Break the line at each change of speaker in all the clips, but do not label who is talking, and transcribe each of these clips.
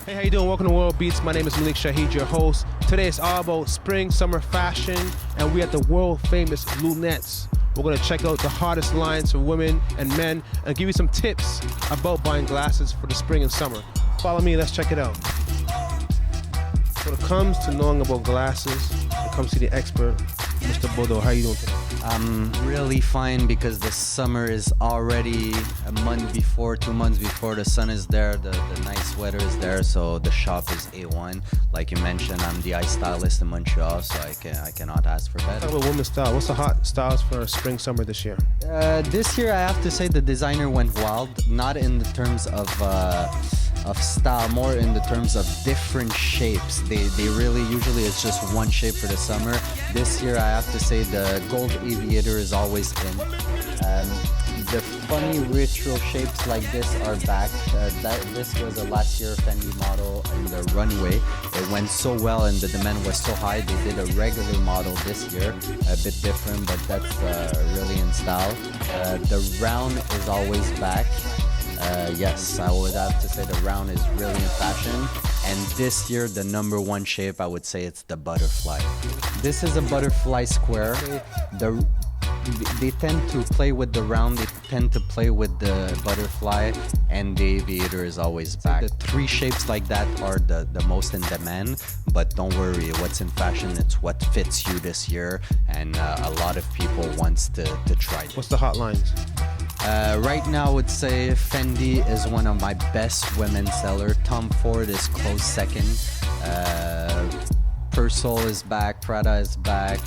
Hey, how you doing? Welcome to World Beats. My name is Malik Shaheed, your host. Today it's all about spring, summer fashion, and we're at the world famous Lunetz. We're gonna check out the hottest lines for women and men and give you some tips about buying glasses for the spring and summer. Follow me, let's check it out. When it comes to knowing about glasses, come see the expert, Mr. Bodo. How you doing today?
I'm really fine because the summer is already a month before, 2 months before. The sun is there, the nice weather is there, so the shop is A1. Like you mentioned, I'm the eye stylist in Montreal, so I cannot ask for better.
Talk about women's style. What's the hot styles for spring, summer this year?
This year, I have to say the designer went wild, not in the terms of style, more in the terms of different shapes. They really, usually it's just one shape for the summer. This year I have to say the gold aviator is always in. The funny retro shapes like this are back. This was a last year Fendi model in the runway. It went so well and the demand was so high, they did a regular model this year, a bit different, but that's really in style. The round is always back. Yes, I would have to say the round is really in fashion. And this year, the number one shape, I would say it's the butterfly. This is a butterfly square. They tend to play with the round, they tend to play with the butterfly, and the aviator is always back. The three shapes like that are the most in demand, but don't worry, what's in fashion, it's what fits you this year, and a lot of people wants to try this.
What's the hot lines?
Right now, I would say Fendi is one of my best women's seller. Tom Ford is close second. Persol is back. Prada is back.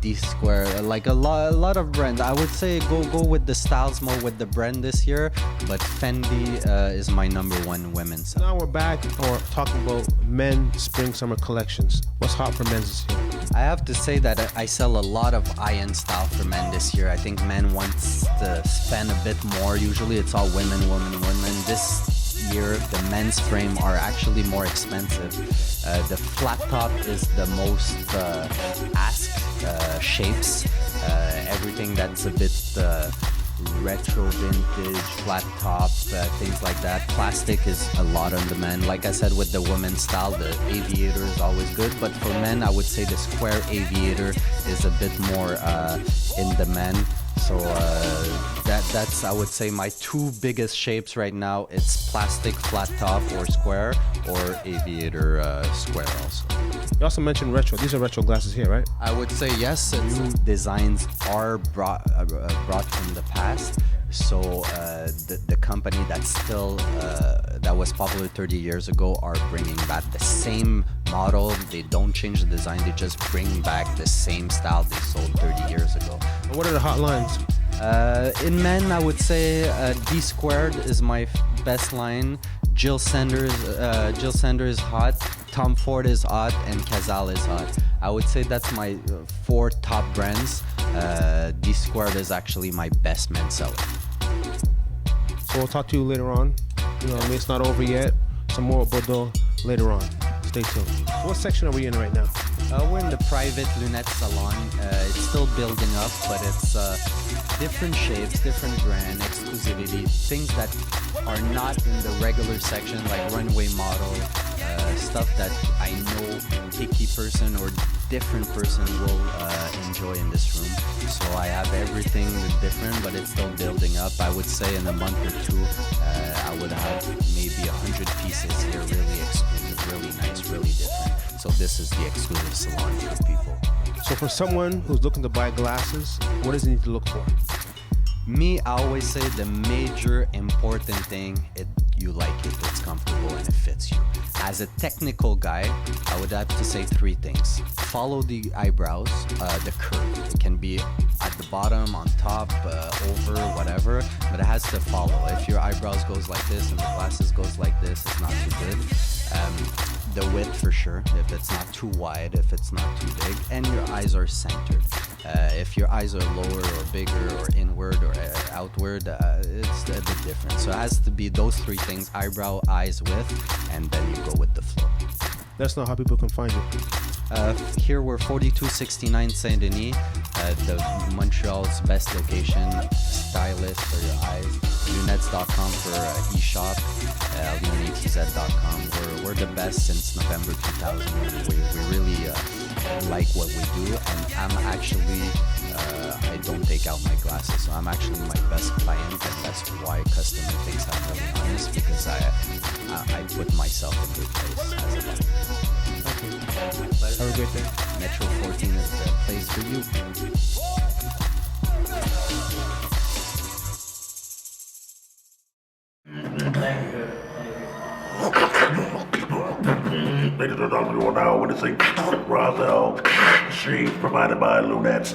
D Square, like a lot of brands. I would say go with the styles more with the brand this year, but Fendi is my number one women's seller.
Now we're back or talking about men spring summer collections. What's hot for men's this year?
I have to say that I sell a lot of high-end style for men this year. I think men wants to spend a bit more. Usually it's all women. This year the men's frame are actually more expensive. The flat top is the most asked shapes. Everything that's a bit retro, vintage, flat top, things like that. Plastic is a lot on demand. Like I said, with the women's style, the aviator is always good, but for men, I would say the square aviator is a bit more in demand. So that's, I would say, my two biggest shapes right now. It's plastic flat top or square, or aviator square also.
You also mentioned retro. These are retro glasses here, right?
I would say yes. New designs are brought from the past. So the company that's still that was popular 30 years ago are bringing back the same model. They don't change the design. They just bring back the same style they sold 30 years ago.
And what are the hot lines?
In men, I would say D Squared is my best line. Jill Sander is hot. Tom Ford is hot, and Cazal is hot. I would say that's my four top brands. D Squared is actually my best men's seller.
So we'll talk to you later on. You know what I mean? It's not over yet. Some more Bodo later on. Stay tuned. So what section are we in right now?
We're in the private Lunetz salon. It's still building up, but it's different shapes, different brand, exclusivity, things that are not in the regular section, like runway model, stuff that I know picky person or different person will enjoy in this room. So I have everything different, but it's still building up. I would say in a month or two, I would have maybe 100 pieces here, really exclusive, really nice, really different. So this is the exclusive salon for people.
So for someone who's looking to buy glasses, what does he need to look for?
Me, I always say the major important thing, you like it, it's comfortable, and it fits you. As a technical guy, I would have to say three things. Follow the eyebrows, the curve. It can be at the bottom, on top, over, whatever, but it has to follow. If your eyebrows goes like this and the glasses goes like this, it's not too good. The width for sure, if it's not too wide, if it's not too big, and your eyes are centered. If your eyes are lower or bigger or inward or outward, it's a bit different. So it has to be those three things: eyebrow, eyes, width, and then you go with the flow.
Let us know how people can find you.
Here we're 4269 Saint-Denis. the Montreal's best location, stylist for your eyes. Lunetz.com for eShop, lunetz.com. We're the best since November 2000. We really like what we do, and I'm actually I don't take out my glasses, so I'm actually my best client, and that's why customer thinks I'm really honest, because I put myself in good place as a buyer.
Okay. Have a great day.
Metro 14 is the place for you.
Ladies and gentlemen, you are now witnessing Roselle Shades provided by Lunetz.